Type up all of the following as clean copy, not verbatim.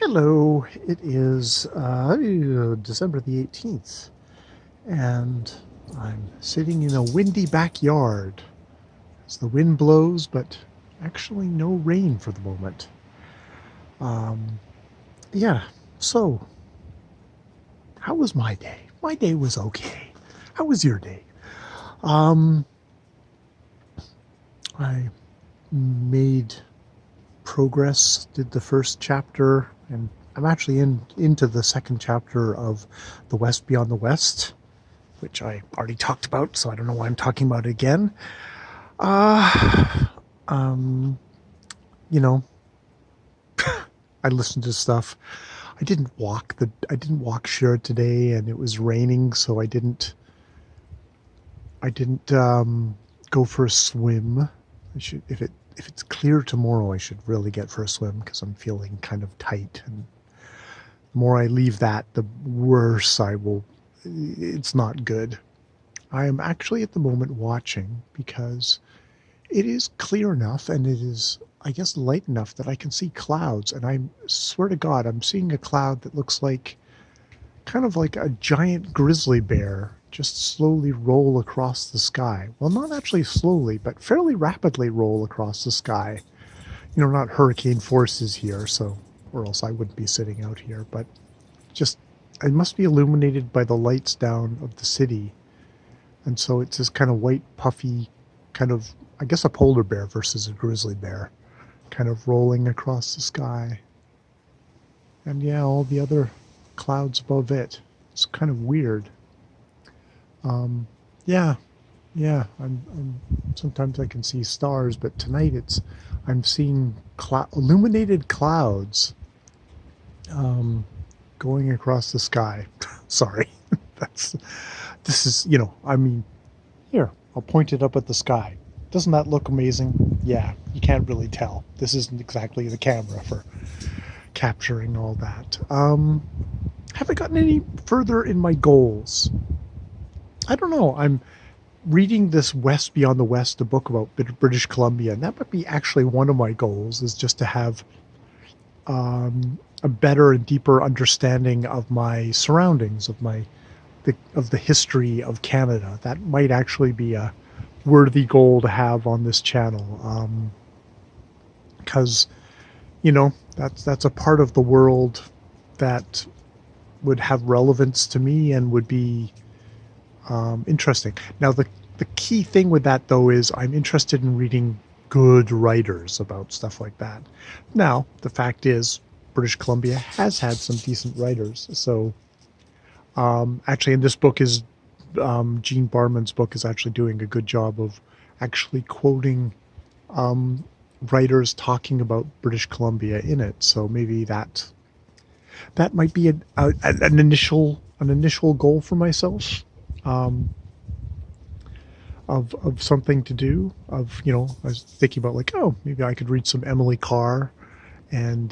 Hello, it is December the 18th, and I'm sitting in a windy backyard as the wind blows, but actually no rain for the moment. Um, yeah, so how was my day? My day was okay. How was your day? Um, I made progress, did the first chapter, and I'm actually into the second chapter of The West Beyond the West, which I already talked about, so I don't know why I'm talking about it again. Uh, um, you know, I listened to stuff. I didn't walk Shira today, and it was raining, so I didn't go for a swim. I should if it's clear tomorrow, I should really get for a swim because I'm feeling kind of tight, and the more I leave that, the worse I will. It's not good. I am actually at the moment watching because it is clear enough and it is, I guess, light enough that I can see clouds. And I swear to God, I'm seeing a cloud that looks like kind of like a giant grizzly bear just slowly roll across the sky. Well, not actually slowly, but fairly rapidly roll across the sky. Not hurricane forces here, so, or else I wouldn't be sitting out here, but just, it must be illuminated by the lights down of the city. And so it's this kind of white, puffy, kind of, I guess, a polar bear versus a grizzly bear, kind of rolling across the sky. And yeah, all the other clouds above it. It's kind of weird. Um, yeah, yeah. Sometimes I can see stars, but tonight I'm seeing illuminated clouds going across the sky. Sorry, that's this is I mean, here, I'll point it up at the sky. Doesn't that look amazing? Yeah, you can't really tell. This isn't exactly the camera for capturing all that. Have I gotten any further in my goals? I don't know. I'm reading this West Beyond the West, a book about British Columbia, and that might be actually one of my goals, is just to have a better and deeper understanding of my surroundings, of the history of Canada. That might actually be a worthy goal to have on this channel, because that's a part of the world that would have relevance to me and would be interesting. Now, the key thing with that, though, is I'm interested in reading good writers about stuff like that. Now, the fact is, British Columbia has had some decent writers. So, actually, in this book is Gene Barman's book is actually doing a good job of actually quoting writers talking about British Columbia in it. So maybe that might be an initial goal for myself, of something to do. I was thinking about, like, oh, maybe I could read some Emily Carr and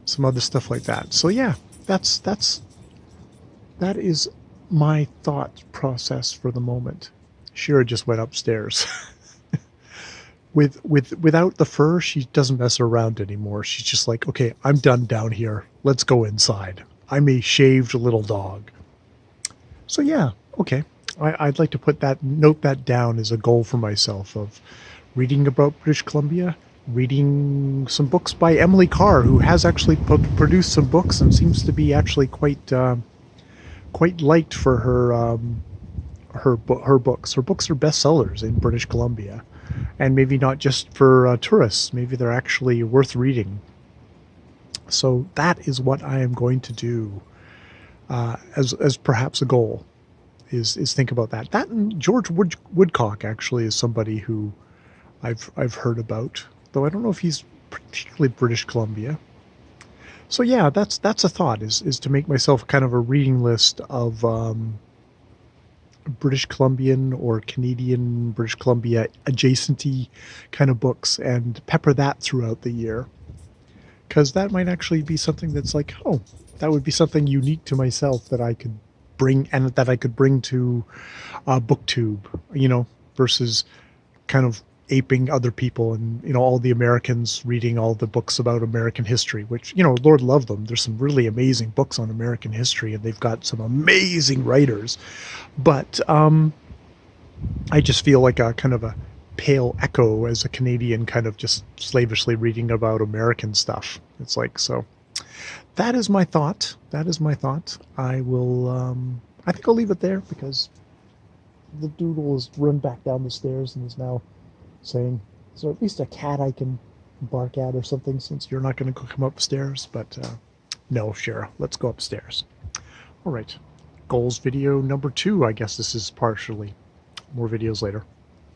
some other stuff like that. So yeah, that is my thought process for the moment. Shira just went upstairs. Without the fur, she doesn't mess around anymore. She's just like, okay, I'm done down here. Let's go inside. I'm a shaved little dog. So yeah, okay. I'd like to note that down as a goal for myself, of reading about British Columbia, reading some books by Emily Carr, who has actually produced some books and seems to be actually quite liked for her books. Her books are bestsellers in British Columbia, and maybe not just for tourists. Maybe they're actually worth reading. So that is what I am going to do, as perhaps a goal, is think about that. That and George Woodcock actually is somebody who I've heard about, though I don't know if he's particularly British Columbia. So yeah, that's a thought, is to make myself kind of a reading list of British Columbian or Canadian British Columbia adjacenty kind of books, and pepper that throughout the year. Because that might actually be something that's like, oh, that would be something unique to myself that I could bring, to BookTube, versus kind of aping other people, and all the Americans reading all the books about American history, which Lord love them. There's some really amazing books on American history, and they've got some amazing writers. But I just feel like a kind of a pale echo as a Canadian, kind of just slavishly reading about American stuff. It's like, so that is my thought. That is my thought. I will, I think I'll leave it there, because the doodle has run back down the stairs and is now saying, is there at least a cat I can bark at or something, since you're not going to come upstairs? But no, Shara, let's go upstairs. All right. Goals video number 2. I guess this is partially. More videos later.